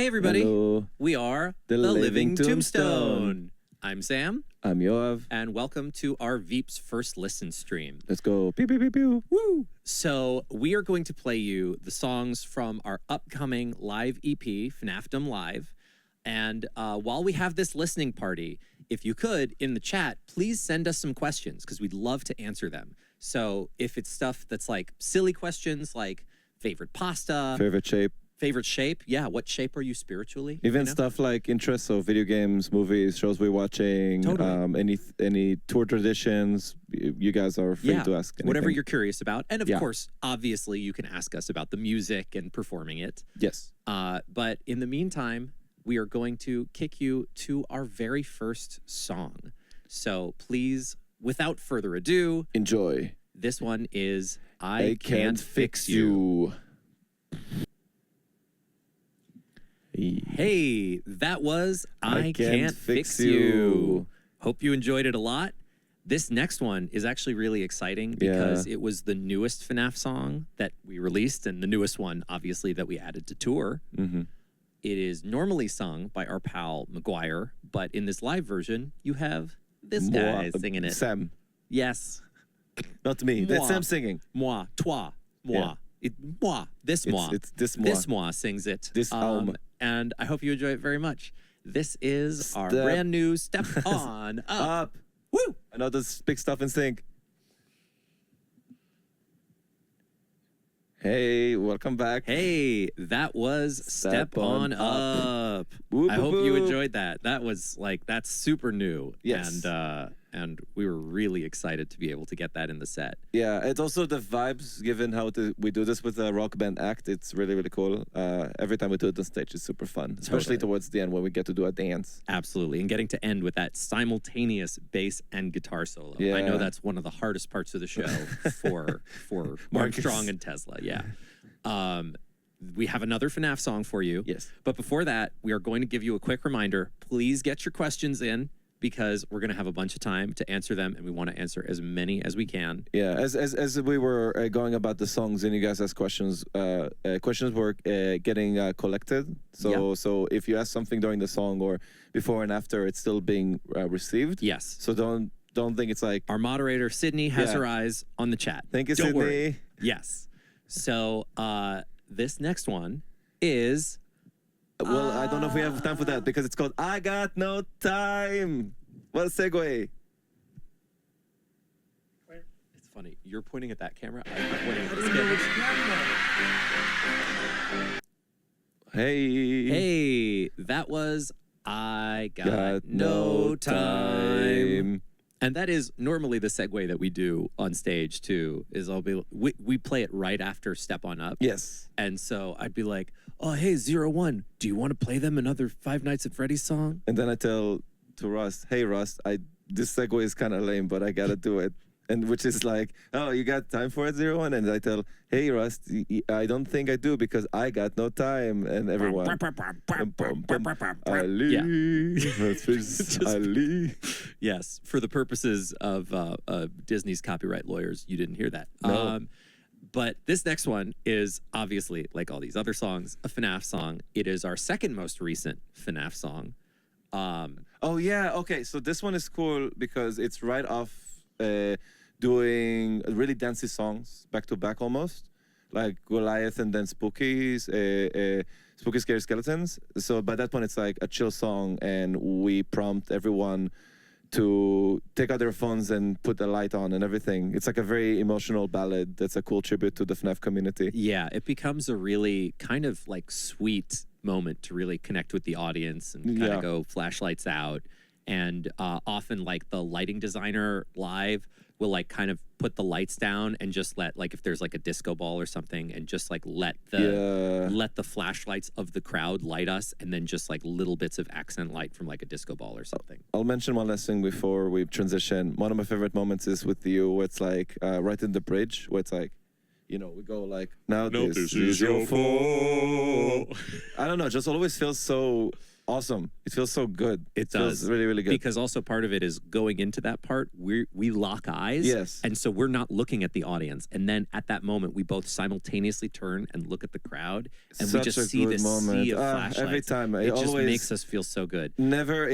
Hey everybody, Hello. we are The Living Living Tombstone. I'm Sam, I'm Yoav. and welcome to our Veeps first listen stream. Let's go. Pew, pew, pew, pew. Woo! So we are going to play you the songs from our upcoming live EP, FNAFdom Live. And while we have this listening party, if you could, in the chat, please send us some questions because we'd love to answer them. So if it's stuff that's like silly questions like favorite pasta, Favorite shape. yeah, what shape are you spiritually? Even you know? stuff like interests, so video games, movies, shows we're watching, Totally. any tour traditions, you guys are free to ask anything. Whatever you're curious about. And of Yeah. course, obviously, you can ask us about the music and performing it. Yes. But in the meantime, we are going to kick you to our very first song. So please, without further ado, Enjoy. this one is I Can't Fix You. Hey, that was I Can't Fix You. Hope you enjoyed it a lot. This next one is actually really exciting because it was the newest FNAF song that we released and the newest one, obviously, that we added to tour. Mm-hmm. It is normally sung by our pal McGuire, but in this live version, you have this guy singing it. Sam. Yes. Not me. That's Moi. Sam singing. Moi, toi, moi. Yeah. Moi. This moi. It's this moi. This moi sings it. This alma. And I hope you enjoy it very much. This is our Step brand new Step On Up. Up. Woo! I know this big stuff in sync. Hey, welcome back. Hey, that was Step On Up. Whoop, I whoop, hope you whoop. enjoyed that. That was like, that's super new. Yes. And we were really excited to be able to get that in the set. Yeah, it's also the vibes given how we do this with a rock band act. It's really, really cool. Every time we do it on stage, it's super fun, especially towards the end when we get to do a dance. Absolutely. And getting to end with that simultaneous bass and guitar solo. Yeah. I know that's one of the hardest parts of the show for Armstrong and Tesla. Yeah. We have another FNAF song for you. Yes. But before that, we are going to give you a quick reminder. Please get your questions in, because we're going to have a bunch of time to answer them, and we want to answer as many as we can. Yeah, as we were going about the songs and you guys asked questions, questions were getting collected. So if you ask something during the song or before and after, it's still being received. Yes. So don't think it's like... Our moderator, Sydney, has her eyes on the chat. Thank you, Don't Sydney. worry. Yes. So this next one is... Well, I don't know if we have time for that because it's called I Got No Time. What a segue. It's funny. You're pointing at that camera. I'm pointing at this camera. Hey. Hey, that was I Got No Time. And that is normally the segue that we do on stage too. Is we play it right after Step On Up. Yes. And so I'd be like, "Oh, hey, 01, do you want to play them another Five Nights at Freddy's song?" And then I tell to Rust, "Hey, Rust, this segue is kind of lame, but I gotta do it." And which is like, "Oh, you got time for it, 01?" And I tell, "Hey, Rust, I don't think I do because I got no time." And everyone, Ali, Ali. Yes, for the purposes of Disney's copyright lawyers, you didn't hear that. No. But this next one is obviously, like all these other songs, a FNAF song. It is our second most recent FNAF song. Oh yeah, okay. So this one is cool because it's right off doing really dancey songs back to back almost, like Goliath and then Spooky Scary Skeletons. So by that point, it's like a chill song, and we prompt everyone to take out their phones and put the light on and everything. It's like a very emotional ballad that's a cool tribute to the FNAF community. Yeah, it becomes a really kind of like sweet moment to really connect with the audience and kind of go flashlights out. And often like the lighting designer live will like kind of put the lights down and just let, like, if there's like a disco ball or something, and just like let the flashlights of the crowd light us, and then just like little bits of accent light from like a disco ball or something. I'll mention one last thing before we transition. One of my favorite moments is with you, where it's like right in the bridge, where it's like, you know, we go like, now this is your fault. I don't know, just always feels so awesome. It feels so good. It feels does. really, really good. Because also part of it is going into that part, we lock eyes. Yes. And so we're not looking at the audience. And then at that moment, we both simultaneously turn and look at the crowd. And we Such just a see good this moment. sea of flashlights. Every time. It just always makes us feel so good. Never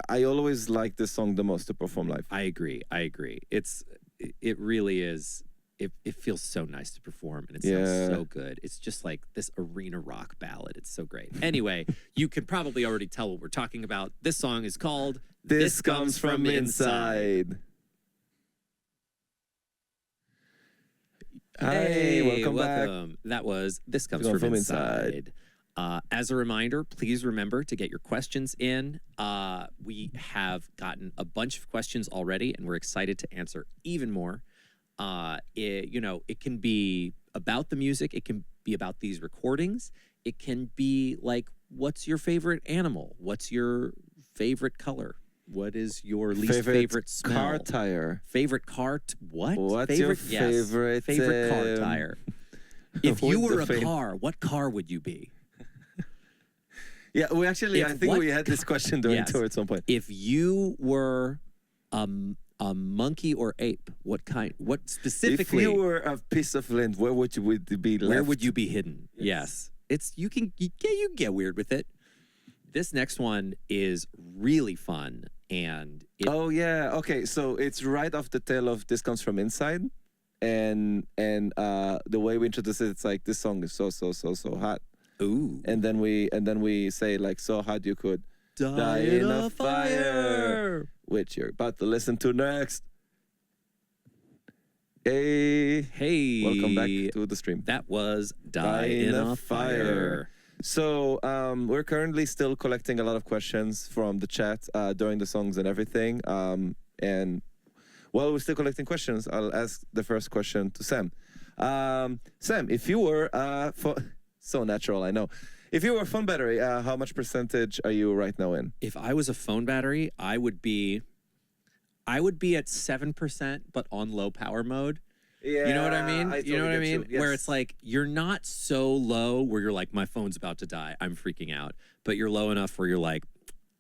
I always like this song the most to perform live. I agree. It really is. It feels so nice to perform, and it sounds so good. It's just like this arena rock ballad. It's so great. Anyway, you can probably already tell what we're talking about. This song is called This Comes From Inside. Hey, Hi, welcome back. That was This Comes From Inside. As a reminder, please remember to get your questions in. We have gotten a bunch of questions already, and we're excited to answer even more. It can be about the music. It can be about these recordings. It can be like, what's your favorite animal? What's your favorite color? What is your least favorite smell? Car tire. Favorite car? What? What's your favorite? Favorite car tire. If you were a car, what car would you be? Yeah, I think we had this question during tour at some point. If you were a monkey or ape, what specifically? If you were a piece of land, where would you be left? Where would you be hidden? Yes. You can get weird with it. This next one is really fun, and okay, so it's right off the tail of This Comes From Inside, and the way we introduce it, it's like, this song is so hot. Ooh. And then we say, like, so hot you could die in a fire, which you're about to listen to next. Hey, welcome back to the stream. That was Die in a Fire. So we're currently still collecting a lot of questions from the chat during the songs and everything. And while we're still collecting questions, I'll ask the first question to Sam. Sam, if you were so natural, I know. If you were a phone battery, how much percentage are you right now in? If I was a phone battery, I would be at 7%, but on low power mode. Yeah, you know what I mean? Totally you know what I mean? Yes. Where it's like, you're not so low where you're like, my phone's about to die, I'm freaking out. But you're low enough where you're like,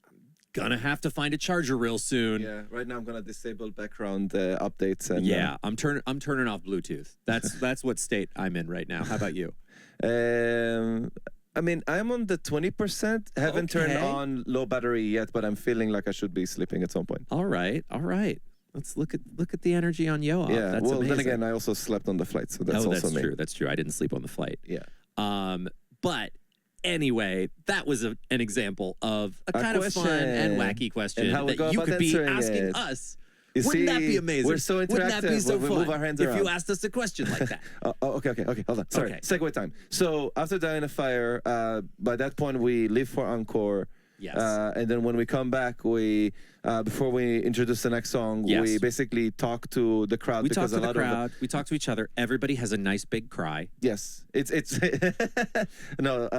I'm gonna have to find a charger real soon. Yeah, right now I'm gonna disable background updates. And I'm turning off Bluetooth. That's what state I'm in right now. How about you? I mean, I'm on the 20%. Haven't turned on low battery yet, but I'm feeling like I should be sleeping at some point. All right. Let's look at the energy on Yoav. Yeah, that's well, amazing. Then again, I also slept on the flight, so that's also me. True. That's true. I didn't sleep on the flight. Yeah. But anyway, that was an example of a kind of fun and wacky question that you could be asking us. Wouldn't that be amazing? We're so interactive. Wouldn't that be so we fun move our hands if around. you asked us a question like that? Okay. Hold on. Sorry. Okay. Segue time. So after Die in a Fire, by that point we leave for encore. Yes. And then when we come back, we before we introduce the next song, we basically talk to the crowd. We talk to the crowd. We talk to each other. Everybody has a nice big cry. Yes, it's no,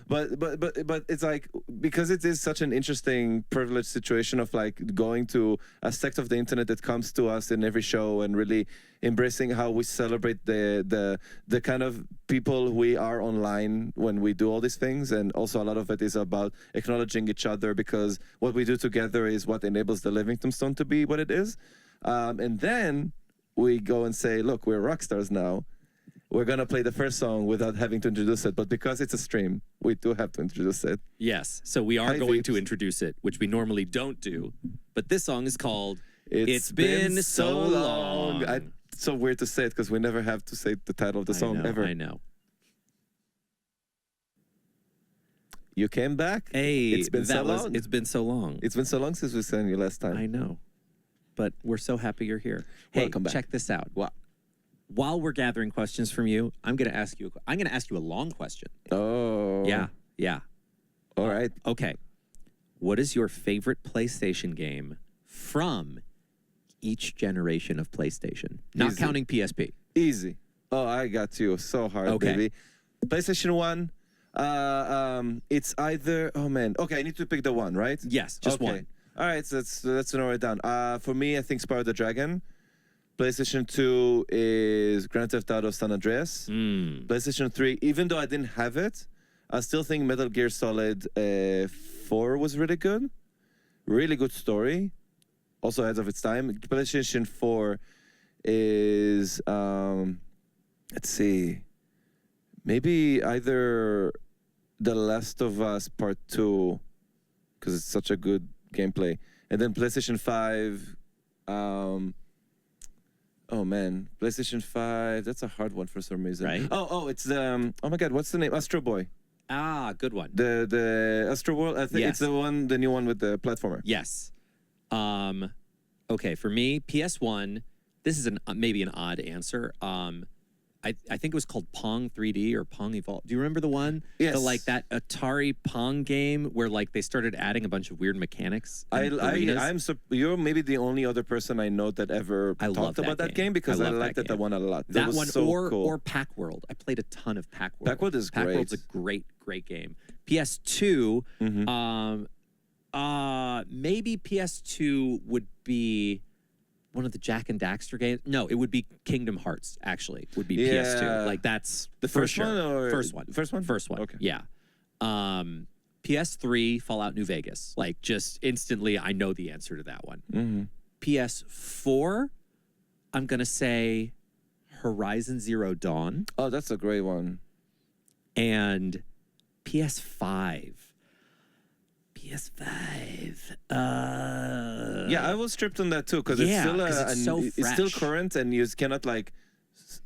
but it's like, because it is such an interesting, privileged situation of like going to a sect of the internet that comes to us in every show and really embracing how we celebrate the kind of people we are online when we do all these things. And also a lot of it is about acknowledging each other, because what we do together is what enables the Living Tombstone to be what it is. And then we go and say, look, we're rock stars now. We're going to play the first song without having to introduce it. But because it's a stream, we do have to introduce it. Yes. So we are going to introduce it, which we normally don't do. But this song is called It's Been So Long. It's so weird to say it because we never have to say the title of the song ever. I know. You came back? Hey, it's been so long. It's been so long. It's been so long since we saw you last time. I know. But we're so happy you're here. Hey, welcome back. Check this out. What? While we're gathering questions from you, I'm going to ask you a long question. Oh. Yeah. All right. Okay. What is your favorite PlayStation game from each generation of PlayStation? Not counting PSP. Easy. Oh, I got you so hard, baby. PlayStation 1. It's either, okay, I need to pick the one, right? Yes, just one. All right, so let's narrow it down. For me, I think Spyro the Dragon. PlayStation 2 is Grand Theft Auto San Andreas. PlayStation 3, even though I didn't have it, I still think Metal Gear Solid 4 was really good. Really good story. Also ahead of its time. PlayStation 4 is, let's see, maybe either The Last of Us Part 2, because it's such a good gameplay. And then PlayStation 5, oh man, PlayStation 5, that's a hard one for some reason. Right. Oh, it's oh my God, what's the name? Astro Boy. Ah, good one. The Astro World, I think Yes. it's the new one with the platformer. Yes. Okay, for me, PS1, this is maybe an odd answer. I think it was called Pong 3D or Pong Evolve. Do you remember the one? Yes. Like that Atari Pong game where like they started adding a bunch of weird mechanics. You're maybe the only other person I know that ever I love talked that about that game. game because I I love liked that that one a lot. That was one so cool. or Pac World. I played a ton of Pac World. Pac World is great. Pac World's a great game. PS2, maybe PS2 would be one of the Jack and Daxter games. No, it would be Kingdom Hearts, actually, would be PS2. Like, that's the first one or First one. First one? First one, Okay. yeah. PS3, Fallout New Vegas. Like, just instantly, I know the answer to that one. PS4, I'm going to say Horizon Zero Dawn. Oh, that's a great one. And PS5. Yeah, I was tripped on that too because Yeah, it's still 'cause it's so it's still fresh. current and you cannot like,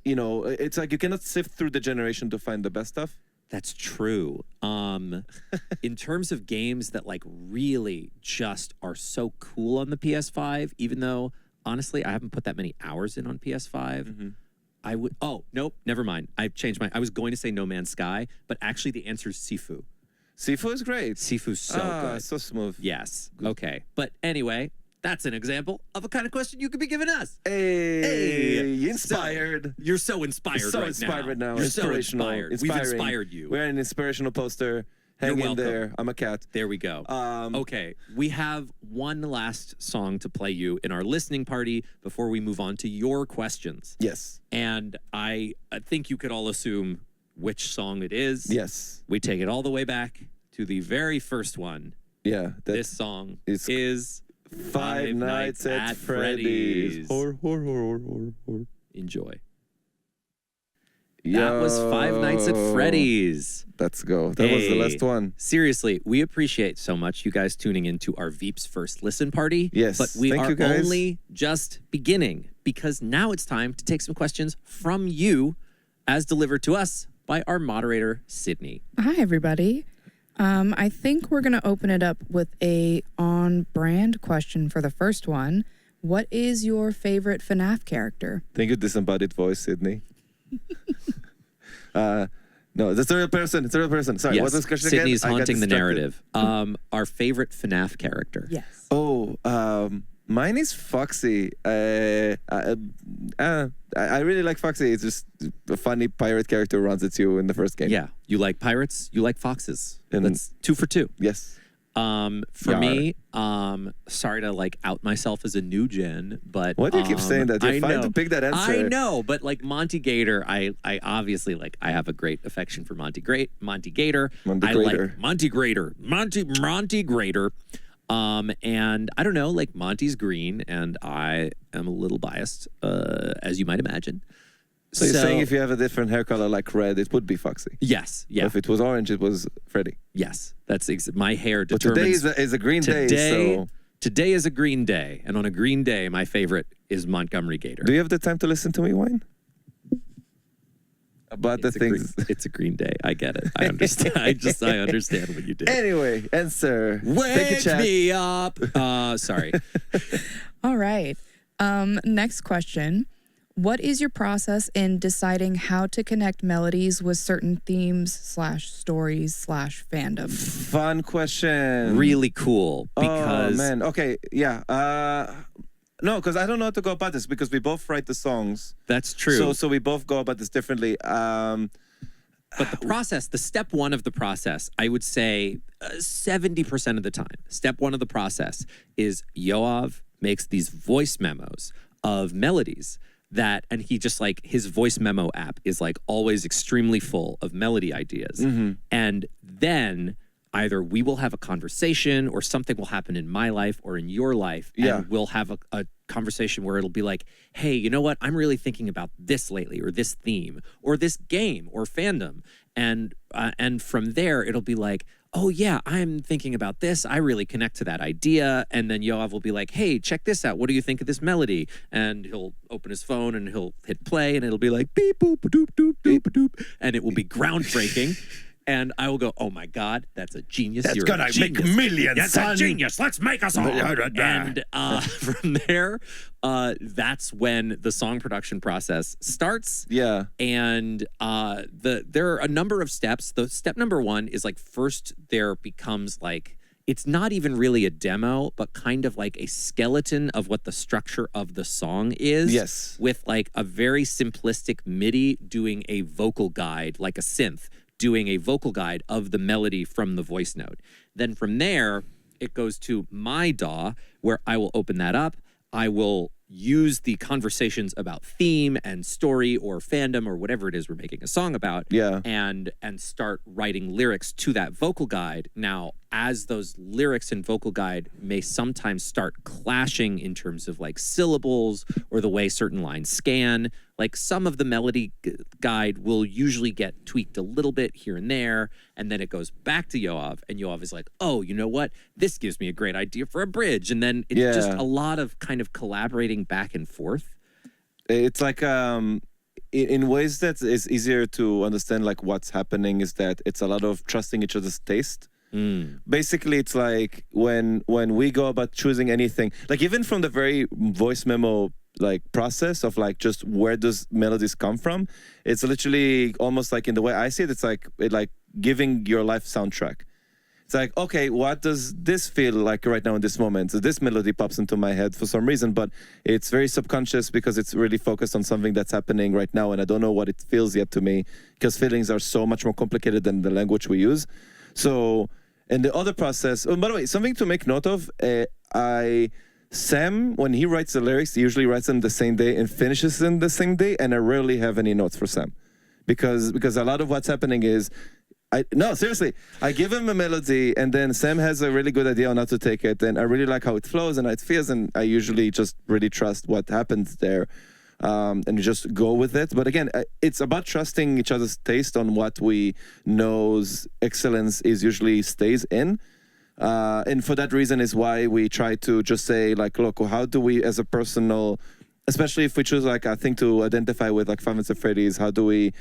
it's like you cannot sift through the generation to find the best stuff. That's true. In terms of games that like really just are so cool on the PS5, even though honestly I haven't put that many hours in on PS5, I would. Oh nope, never mind. I've changed my. I was going to say No Man's Sky, but actually the answer is Sifu. Sifu is great. Sifu's so good. So smooth. Yes. Okay. But anyway, that's an example of a kind of question you could be giving us. Hey, inspired. You're so inspired so right inspired now. right now. You're so Inspirational. inspired. We've Inspiring. inspired you. We're an inspirational poster. Hang in welcome. there. I'm a cat. There we go. Okay, we have one last song to play you in our listening party before we move on to your questions. Yes. And I think you could all assume which song it is. Yes. We take it all the way back to the very first one. Yeah. This song is is Five Nights at Freddy's. Enjoy. Yo. That was Five Nights at Freddy's. Let's go. That was the last one. Seriously, we appreciate so much you guys tuning into our Veeps First Listen Party. Yes, But we thank are you guys. only just beginning because now it's time to take some questions from you as delivered to us by our moderator, Sydney. Hi, everybody. I think we're going to open it up with a on-brand question for the first one. What is your favorite FNAF character? Thank you, disembodied voice, Sydney. No, that's a real person. It's a real person. Sorry, Yes, what's this question again? Sydney's I got haunting the distracted. narrative. Our favorite FNAF character. Yes. Oh, mine is Foxy. I really like Foxy. It's just a funny pirate character who runs at you in the first game. Yeah, you like pirates, you like foxes. And- That's 2 for 2. Yes. For Yar. me, sorry to like out myself as a new gen, but Why do you keep saying that? You're I fine know. to pick that answer. I know, but like Monty Gator, I obviously like I have a great affection for Monty Gator. Monty I Grater. like Monty Grater. And I don't know, like Monty's green, and I am a little biased, as you might imagine. So you're saying if you have a different hair color like red, it would be Foxy. Yes, yeah, If it was orange, it was Freddy. yes, that's my hair But determines. today is a green day, so... Today is a green day, and on a green day, my favorite is Montgomery Gator. Do you have the time to listen to me, Wayne? About the things... It's a green day. I get it. I understand. I understand what you did. Anyway, answer. Thank you, Wake chat. me up. Sorry. All right. Next question. What is your process in deciding how to connect melodies with certain themes / stories / fandom? Fun question. Really cool because Oh, man. Okay, yeah. No, because I don't know how to go about this because we both write the songs. that's true. So we both go about this differently. But the process, the step one of the process, I would say 70% of the time, step one of the process is Yoav makes these voice memos of melodies that, and he just like, his voice memo app is like always extremely full of melody ideas. And then either we will have a conversation or something will happen in my life or in your life. And we'll have a conversation where it'll be like, hey, you know what? I'm really thinking about this lately, or this theme, or this game, or fandom. And from there, it'll be like, oh yeah, I'm thinking about this. I really connect to that idea. And then Yoav will be like, hey, check this out. What do you think of this melody? And he'll open his phone and he'll hit play and it'll be like, beep, boop, doop, doop, doop, doop. And it will be groundbreaking. And I will go, oh my God, that's a genius. That's You're gonna a genius. make millions, That's son. a genius. Let's make a song. And from there, that's when the song production process starts. Yeah. And there are a number of steps. The step number one is like, first there becomes like, it's not even really a demo, but kind of like a skeleton of what the structure of the song is. Yes. With like a very simplistic MIDI doing a vocal guide, like a synth, doing a vocal guide of the melody from the voice note. Then from there, it goes to my DAW, where I will open that up. I will use the conversations about theme and story or fandom or whatever it is we're making a song about. Yeah. And start writing lyrics to that vocal guide. Now, as those lyrics and vocal guide may sometimes start clashing in terms of like syllables or the way certain lines scan, like some of the melody guide will usually get tweaked a little bit here and there, and then it goes back to Yoav, and Yoav is like, oh, you know what? This gives me a great idea for a bridge. And then it's just a lot of kind of collaborating back and forth. It's like in ways that is easier to understand like what's happening is that it's a lot of trusting each other's taste. Basically, it's like when we go about choosing anything, like even from the very voice memo like process of like just where does melodies come from, it's literally almost like in the way I see it, it's like giving your life soundtrack. It's like, okay, what does this feel like right now in this moment? So this melody pops into my head for some reason, but it's very subconscious because it's really focused on something that's happening right now, and I don't know what it feels yet to me because feelings are so much more complicated than the language we use. So, and the other process, oh, by the way, something to make note of, Sam, when he writes the lyrics, he usually writes them the same day and finishes them the same day, and I rarely have any notes for Sam. Because a lot of what's happening is, no, seriously, I give him a melody, and then Sam has a really good idea on how to take it, and I really like how it flows and how it feels, and I usually just really trust what happens there, and just go with it. But again, it's about trusting each other's taste on what we know's excellence is usually stays in. And for that reason is why we try to just say, like, look, how do we as a personal, especially if we choose like a thing to identify with like Five Nights at Freddy's, how do we,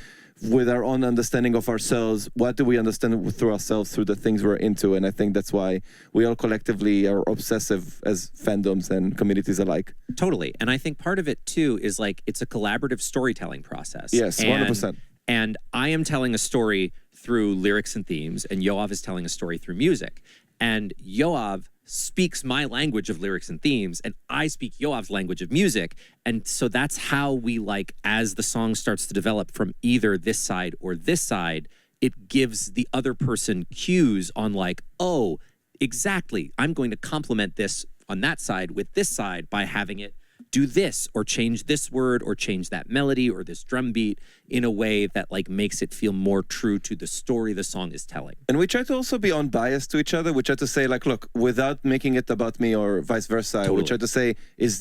with our own understanding of ourselves, what do we understand through ourselves, through the things we're into? And I think that's why we all collectively are obsessive as fandoms and communities alike. Totally. And I think part of it too is like, it's a collaborative storytelling process. Yes, 100%. And I am telling a story through lyrics and themes, and Yoav is telling a story through music. And Yoav speaks my language of lyrics and themes, and I speak Yoav's language of music. And so that's how we, like, as the song starts to develop from either this side or this side, it gives the other person cues on like, oh, exactly, I'm going to complement this on that side with this side by having it do this or change this word or change that melody or this drum beat in a way that like makes it feel more true to the story the song is telling. And we try to also be unbiased to each other. We try to say like, look, without making it about me or vice versa, Totally. we try to say, does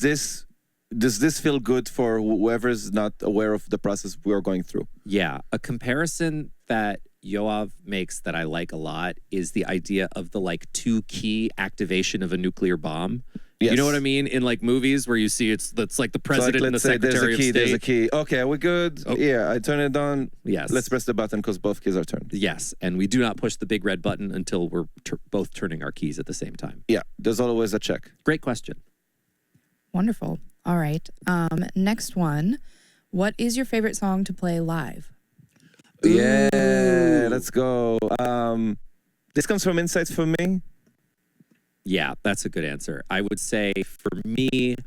this feel good for whoever's not aware of the process we are going through? Yeah, a comparison that Yoav makes that I like a lot is the idea of the like 2-key activation of a nuclear bomb. Yes. You know what I mean? In like movies where you see it's like the president and the secretary of state. There's a key. Okay, are we good? Oh. Yeah, I turn it on. Yes. Let's press the button because both keys are turned. Yes, and we do not push the big red button until we're both turning our keys at the same time. Yeah, there's always a check. Great question. Wonderful. All right. Next one. What is your favorite song to play live? Yeah, let's go. This comes from Insights for me. Yeah, that's a good answer. I would say for me,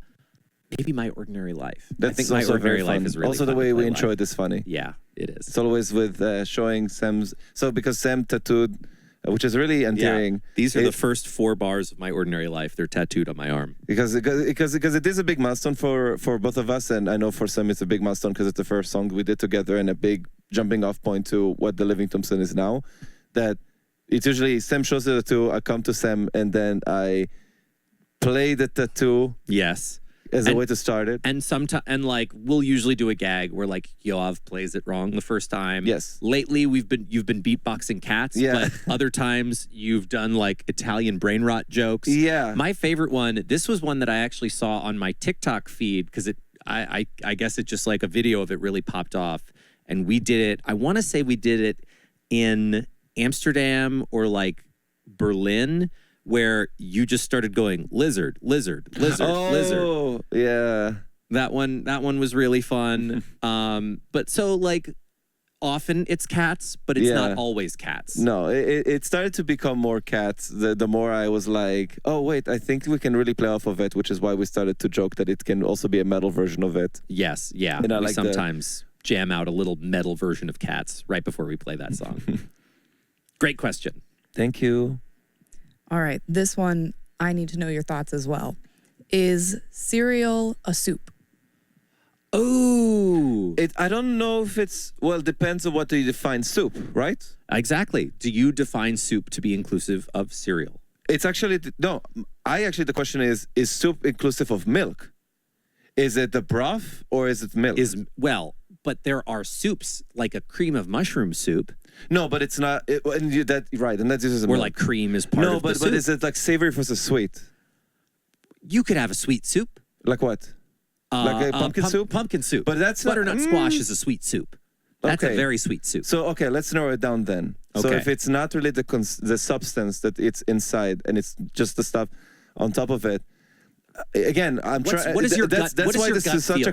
maybe My Ordinary Life. That's I think My also Ordinary very Life fun. is really also fun the to way play we intro live. it is funny. Yeah, it is. It's always with showing Sam's. So because Sam tattooed which is really endearing. These are the first 4 bars of my ordinary life. They're tattooed on my arm. Because it is a big milestone for both of us, and I know for Sam it's a big milestone because it's the first song we did together and a big jumping off point to what the Living Tombstone is now. That it's usually Sam shows the tattoo, I come to Sam, and then I play the tattoo. Yes. As a way to start it. And sometimes, and like, we'll usually do a gag where like Yoav plays it wrong the first time. Yes. Lately, you've been beatboxing cats. Yeah. But other times you've done like Italian brain rot jokes. Yeah. My favorite one, this was one that I actually saw on my TikTok feed because I guess it just like a video of it really popped off. And we did it, I want to say we did it in Amsterdam or like Berlin, where you just started going lizard, lizard, lizard, lizard. Oh, yeah. That one was really fun. But so like often it's cats, but it's not always cats. No, it started to become more cats. The more I was like, oh wait, I think we can really play off of it, which is why we started to joke that it can also be a metal version of it. Yes, yeah. And I we like sometimes jam out a little metal version of Cats right before we play that song. Great question. Thank you. All right, this one, I need to know your thoughts as well. Is cereal a soup? Oh, I don't know if it's, well, depends on what you define soup, right? exactly. Do you define soup to be inclusive of cereal? It's actually, no, the question is soup inclusive of milk? Is it the broth or is it milk? But there are soups like a cream of mushroom soup. No, but it's not, right, and that is Where like cream is part of the soup. But is it like savory versus sweet? You could have a sweet soup. Like what? Like a pumpkin soup? Pumpkin soup. But that's butternut squash is a sweet soup. That's a very sweet soup. So, okay, let's narrow it down then. So Okay. if it's not really the substance that it's inside and it's just the stuff on top of it, again, I'm trying. What is your gut? That's why this is such a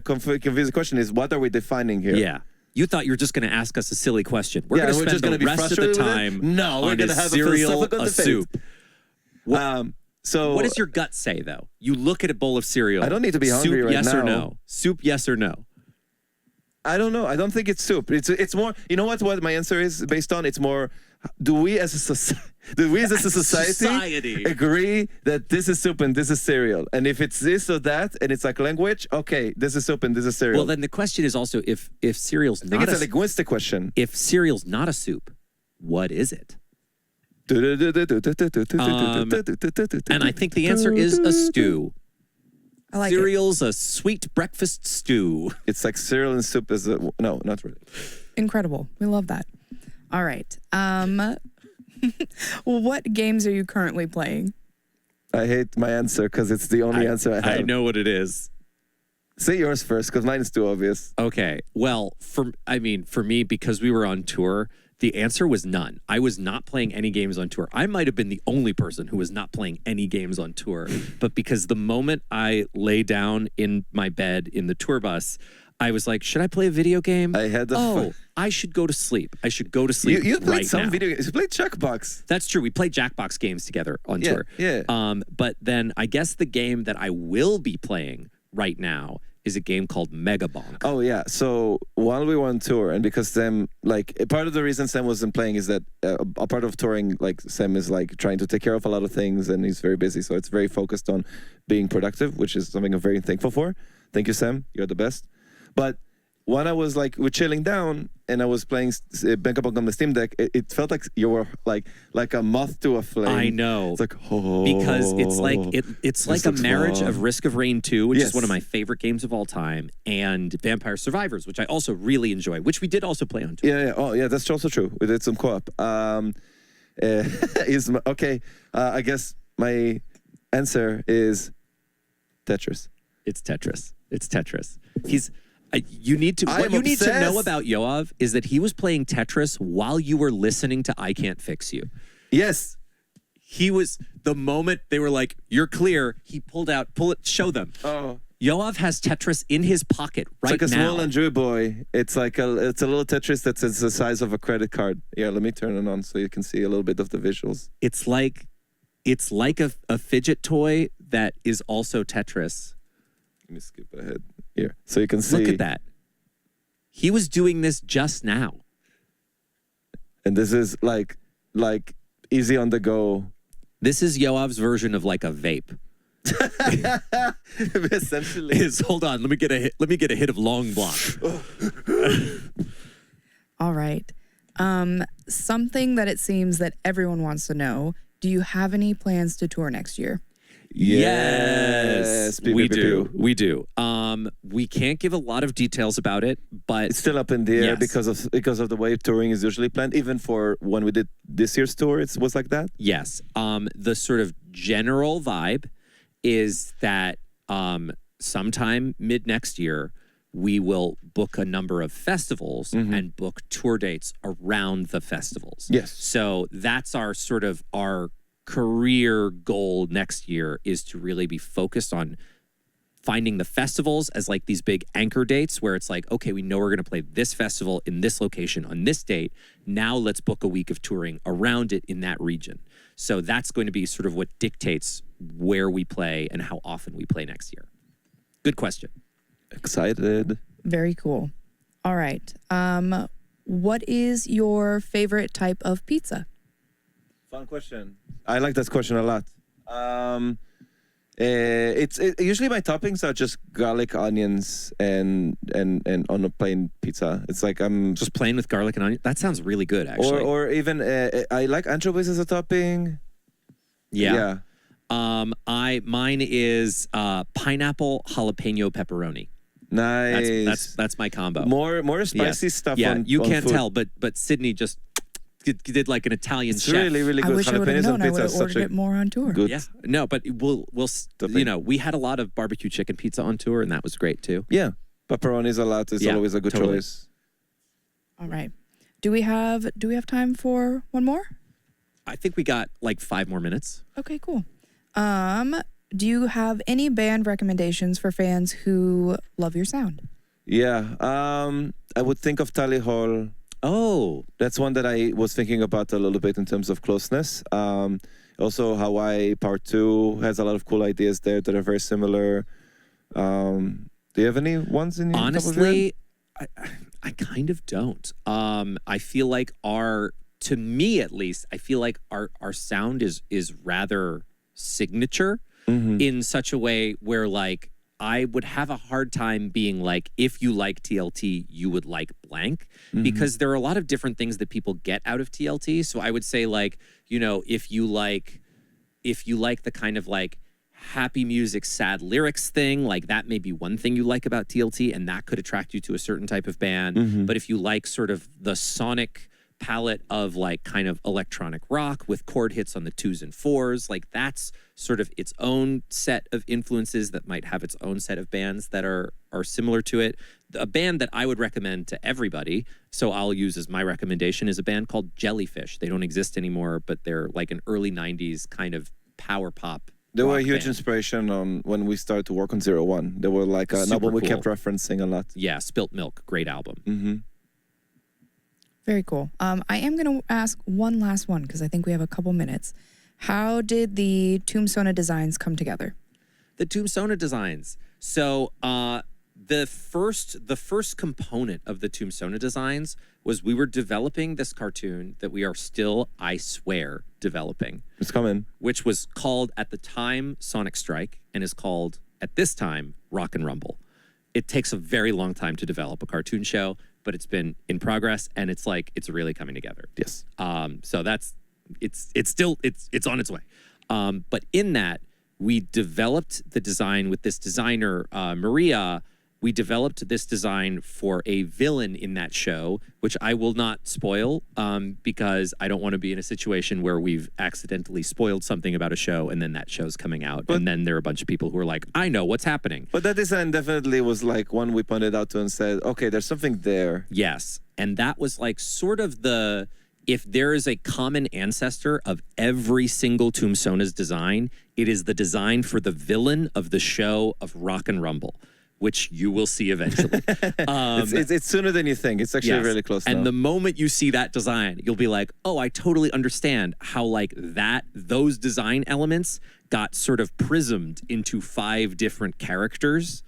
confusing question is what are we defining here? Yeah. You thought you were just going to ask us a silly question. We're going to spend just gonna the be rest of the frustrated with it? time No, we're on gonna a have a cereal, philosophical a debate. soup. So What does your gut say, though? You look at a bowl of cereal. I don't need to be hungry soup, right yes now. or no? Soup, yes or no? I don't know. I don't think it's soup. It's more. You know what my answer is based on? It's more. Do we as a society agree that this is soup and this is cereal? And if it's this or that, and it's like language, okay, this is soup and this is cereal. Well, then the question is also if cereal's I think not it's a linguistic question. if cereal's not a soup, what is it? And I think the answer is a stew. I like it. Cereal's a sweet breakfast stew. It's like cereal and soup is no, not really. Incredible. We love that. All right. What games are you currently playing? I hate my answer because it's the only answer I have. I know what it is. Say yours first because mine is too obvious. Okay. Well, for me, because we were on tour, the answer was none. I was not playing any games on tour. I might have been the only person who was not playing any games on tour. But because the moment I lay down in my bed in the tour bus, I was like, should I play a video game? I had the I should go to sleep. I should go to sleep. You played right some now. video games. You played Jackbox. That's true. We played Jackbox games together on tour. Yeah. But then I guess the game that I will be playing right now is a game called Mega Bonk. Oh yeah. So while we were on tour, and because Sam, like, part of the reason Sam wasn't playing is that a part of touring, like, Sam is like trying to take care of a lot of things, and he's very busy. So it's very focused on being productive, which is something I'm very thankful for. Thank you, Sam. You're the best. But when I was like, we're chilling down, and I was playing Mega Bonk on the Steam Deck, it felt like you were like a moth to a flame. I know. It's like, because it's like it's like a marriage of Risk of Rain 2, which is one of my favorite games of all time, and Vampire Survivors, which I also really enjoy, which we did also play on tour. Yeah. Oh, yeah. That's also true. We did some co-op. I guess my answer is Tetris. It's Tetris. It's Tetris. You need to to know about Yoav is that he was playing Tetris while you were listening to I Can't Fix You. Yes. He was, the moment they were like, you're clear, he pull it, show them. Oh. Yoav has Tetris in his pocket right now. It's like a small Andrew boy. It's like a little Tetris that's the size of a credit card. Yeah, let me turn it on so you can see a little bit of the visuals. It's like a fidget toy that is also Tetris. Let me skip ahead here so you can see. Look at that. He was doing this just now. And this is like like easy on the go. This is Yoav's version of like a vape. Essentially. Hold on, let me get a hit of long block. All right. Something that it seems that everyone wants to know. Do you have any plans to tour next year? Yes, Pew, we pew, do. pew. We do. We can't give a lot of details about it, but It's still up in the air Yes. because of the way touring is usually planned. Even for when we did this year's tour, it was like that. yes. The sort of general vibe is that sometime mid next year, we will book a number of festivals and book tour dates around the festivals. Yes. So that's our sort of our career goal next year, is to really be focused on finding the festivals as like these big anchor dates where it's like, okay, we know we're going to play this festival in this location on this date. Now let's book a week of touring around it in that region. So that's going to be sort of what dictates where we play and how often we play next year. Good question. Excited. Very cool. All right. What is your favorite type of pizza? Fun question. I like that question a lot. Usually my toppings are just garlic, onions, and on a plain pizza. It's like I'm Just playing with garlic and onion. That sounds really good, actually. or even I like anchovies as a topping. yeah. Mine is pineapple jalapeno pepperoni. Nice. That's my combo. More spicy stuff. Yeah, on you on can't food. tell, but Sydney just did like an Italian It's chef. really I good. wish I would have Jalapenos on known. I would pizza have is such ordered a it more on tour. good. Yeah, no, but we'll Topping. we had a lot of barbecue chicken pizza on tour, and that was great too. Yeah, pepperonis a lot is Yeah, always a good totally. choice. All right. Do we have time for one more? I think we got like 5 more minutes. Okay, cool. Do you have any band recommendations for fans who love your sound? Yeah, I would think of Tally Hall. Oh, That's one that I was thinking about a little bit in terms of closeness. Also, Hawaii Part 2 has a lot of cool ideas there that are very similar. Do you have any ones in your top of your head? honestly, I kind of don't. I feel like to me at least, I feel like our sound is rather signature in such a way where like I would have a hard time being like, if you like TLT, you would like blank, because there are a lot of different things that people get out of TLT. So I would say like, you know, if you like the kind of like happy music, sad lyrics thing, like that may be one thing you like about TLT, and that could attract you to a certain type of band. But if you like sort of the sonic palette of like kind of electronic rock with chord hits on the 2s and 4s, like that's sort of its own set of influences that might have its own set of bands that are similar to it. A band that I would recommend to everybody, so I'll use as my recommendation, is a band called Jellyfish. They don't exist anymore, but they're like an early 90s kind of power pop. They were a rock huge band. inspiration on when we started to work on 01. They were like an Super album we cool. kept referencing a lot. Yeah, Spilt Milk, great album. Very cool. I am going to ask one last one because I think we have a couple minutes. How did the tombsona designs come together? The tombsona designs. So the first component of the tombsona designs was we were developing this cartoon that we are still, I swear, developing, It's coming. which was called at the time Sonic Strike and is called at this time Rock and Rumble. It takes a very long time to develop a cartoon show, but it's been in progress and it's really coming together. Yes. So it's on its way. But in that, we developed the design with this designer, Maria. We developed this design for a villain in that show, which I will not spoil because I don't want to be in a situation where we've accidentally spoiled something about a show and then that show's coming out. And then there are a bunch of people who are like, I know what's happening. But that design definitely was like one we pointed out to and said, okay, there's something there. Yes. And that was like sort of if there is a common ancestor of every single Tombsona's design, it is the design for the villain of the show of Rock and Rumble, which you will see eventually. It's sooner than you think. It's actually Yes. really close And now. the moment you see that design, you'll be like, oh, I totally understand how like those design elements got sort of prismed into 5 different characters.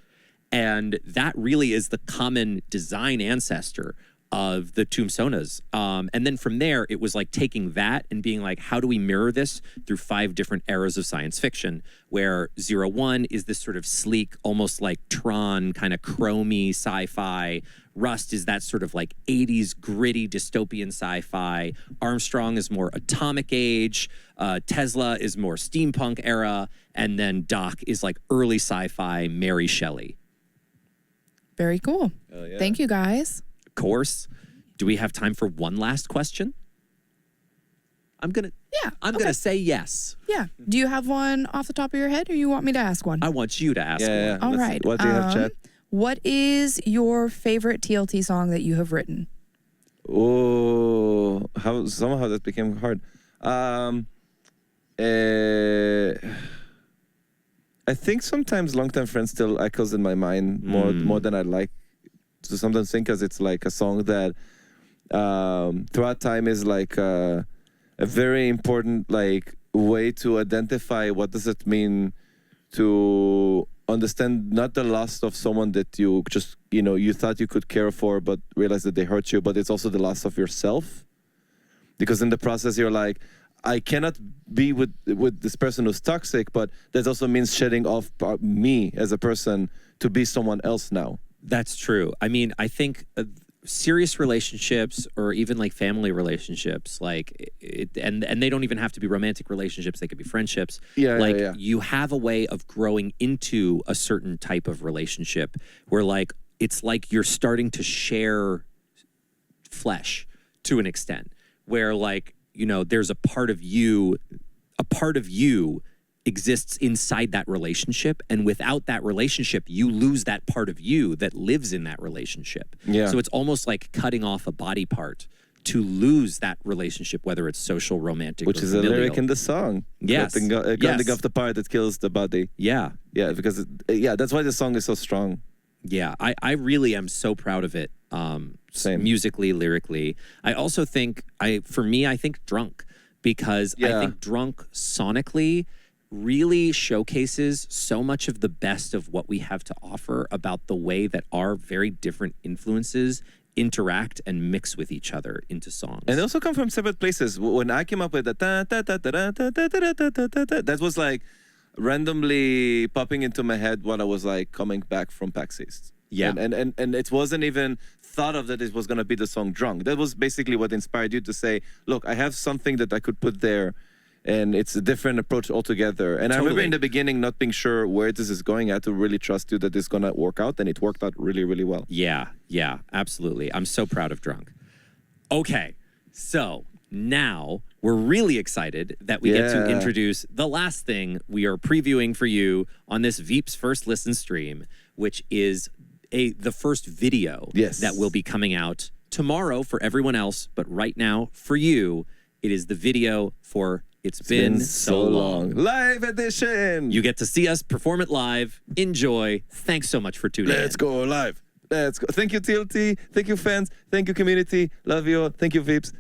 And that really is the common design ancestor of the tombsonas. And then from there, it was like taking that and being like, how do we mirror this through 5 different eras of science fiction, where 01 is this sort of sleek, almost like Tron kind of chromy sci-fi. Rust is that sort of like 80s gritty dystopian sci-fi. Armstrong is more atomic age. Tesla is more steampunk era. And then Doc is like early sci-fi Mary Shelley. Very cool. Yeah. Thank you, guys. Course. Do we have time for one last question? I'm gonna say yes. Yeah. Do you have one off the top of your head, or you want me to ask one? I want you to ask one. All right. What do you have, Chad? What is your favorite TLT song that you have written? Oh, somehow that became hard. I think sometimes Longtime Friends still echoes in my mind more than I like to sometimes think, because it's like a song that throughout time is like a very important like way to identify what does it mean to understand not the loss of someone that you just you thought you could care for but realize that they hurt you, but it's also the loss of yourself, because in the process you're like, I cannot be with this person who's toxic, but that also means shedding off me as a person to be someone else now. That's true. I mean, I think serious relationships, or even like family relationships, like and they don't even have to be romantic relationships. They could be friendships. Yeah. You have a way of growing into a certain type of relationship where like it's like you're starting to share flesh to an extent, where like there's a part of you exists inside that relationship, and without that relationship you lose that part of you that lives in that relationship. So it's almost like cutting off a body part to lose that relationship, whether it's social, romantic, which or is familial. a lyric in the song. Yes. Cutting off the part that kills the body. Yeah Because that's why the song is so strong. Yeah, I really am so proud of it. Same. Musically, lyrically. I also think I think Drunk, because I think Drunk sonically really showcases so much of the best of what we have to offer about the way that our very different influences interact and mix with each other into songs. And they also come from separate places. When I came up with the that was like randomly popping into my head when I was like coming back from PAX East. Yeah. And it wasn't even thought of that it was going to be the song Drunk. That was basically what inspired you to say, look, I have something that I could put there, and it's a different approach altogether. And I remember in the beginning not being sure where this is going. I had to really trust you that it's going to work out, and it worked out really, really well. Yeah, absolutely. I'm so proud of Drunk. Okay, so now we're really excited that we get to introduce the last thing we are previewing for you on this Veeps First Listen stream, which is the first video that will be coming out tomorrow for everyone else. But right now, for you, it is the video for It's Been So Long. Live edition! You get to see us perform it live. Enjoy. Thanks so much for tuning in. Let's go live. Let's go. Thank you, TLT. Thank you, fans. Thank you, community. Love you all. Thank you, Veeps.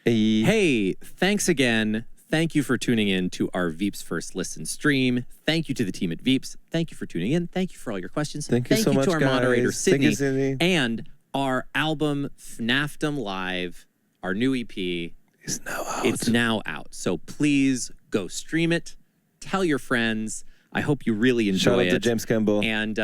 Hey, thanks again. Thank you for tuning in to our Veeps First Listen stream. Thank you to the team at Veeps. Thank you for tuning in. Thank you for all your questions. Thank you so much, to our guys. moderator, Sydney. Thank you, Sydney. And our album, FNAFdom Live, our new EP. It's now out. It's now out. So please go stream it. Tell your friends. I hope you really enjoy it. Shout out to James Campbell. And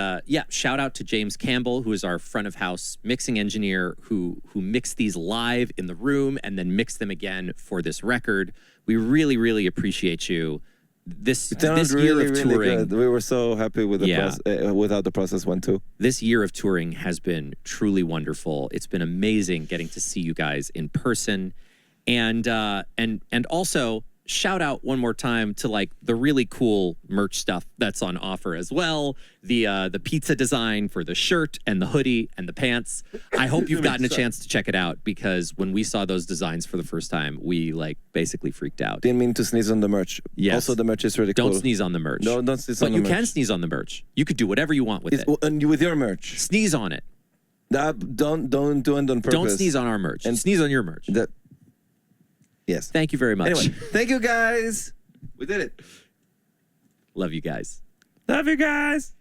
shout out to James Campbell, who is our front of house mixing engineer, who mixed these live in the room and then mixed them again for this record. We really, really appreciate you. This year of touring, good. We were so happy with the with how the process went too. This year of touring has been truly wonderful. It's been amazing getting to see you guys in person, and also shout out one more time to like the really cool merch stuff that's on offer as well. The pizza design for the shirt and the hoodie and the pants. I hope you've gotten a chance to check it out, because when we saw those designs for the first time, we like basically freaked out. Didn't mean to sneeze on the merch. Yes. Also, the merch is really cool. Don't sneeze on the merch. No, don't sneeze on the merch. But you can sneeze on the merch. You could do whatever you want with it. And with your merch. Sneeze on it. Don't do it on purpose. Don't sneeze on our merch. And sneeze on your merch. Yes. Thank you very much. Anyway, thank you guys. We did it. Love you guys. Love you guys.